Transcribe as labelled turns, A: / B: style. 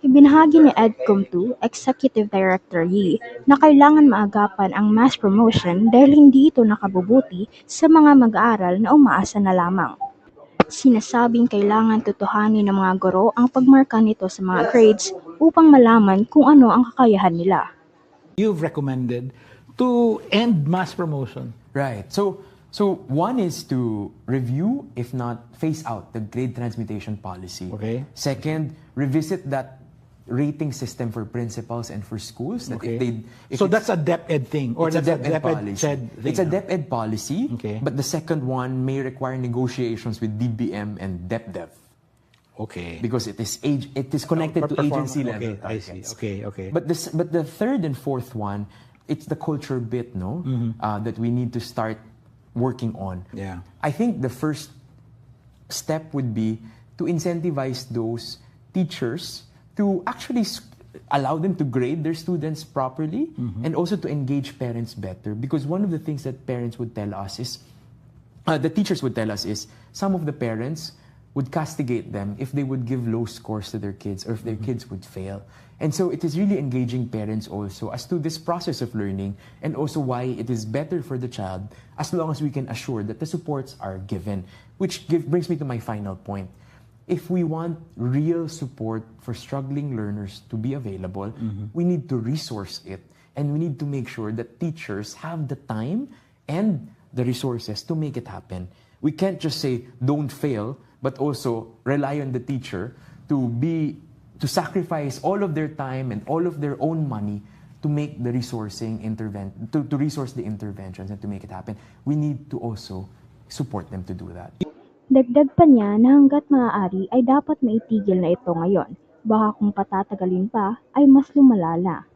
A: Ibinahagi ni EDCOM2 Executive Director Yi na kailangan maagapan ang mass promotion dahil hindi ito nakabubuti sa mga mag-aaral na umaasa na lamang. Sinasabing kailangan tutuhanin ng mga guro ang pagmarka nito sa mga grades upang malaman kung ano ang kakayahan nila.
B: You've recommended to end mass promotion.
C: Right. So one is to review, if not phase out, the grade transmutation policy.
B: Okay.
C: Second, revisit that rating system for principals and for schools. That
B: Okay.
C: if
B: So
C: it's-
B: that's a DepEd thing, or
C: it's a
B: that's
C: DepEd policy.
B: said thing.
C: It's a DepEd policy,
B: Okay.
C: but the second one may require negotiations with DBM and DepDev
B: Okay.
C: because it is connected to
B: Performance.
C: agency level
B: Okay, I
C: targets.
B: see. Okay.
C: But the third and fourth one, it's the culture bit, no, that we need to start working on.
B: Yeah.
C: I think the first step would be to incentivize those teachers to actually allow them to grade their students properly and also to engage parents better. Because one of the things that parents would tell us is, the teachers would tell us is, some of the parents would castigate them if they would give low scores to their kids or if their kids would fail. And so it is really engaging parents also as to this process of learning and also why it is better for the child as long as we can assure that the supports are given. Which brings me to my final point. If we want real support for struggling learners to be available, we need to resource it. And we need to make sure that teachers have the time and the resources to make it happen. We can't just say, don't fail, but also rely on the teacher to sacrifice all of their time and all of their own money to make the resourcing to resource the interventions and to make it happen. We need to also support them to do that.
A: Dagdag pa niya na hanggat maaari ay dapat maitigil na ito ngayon. Baka kung patatagalin pa ay mas lumalala.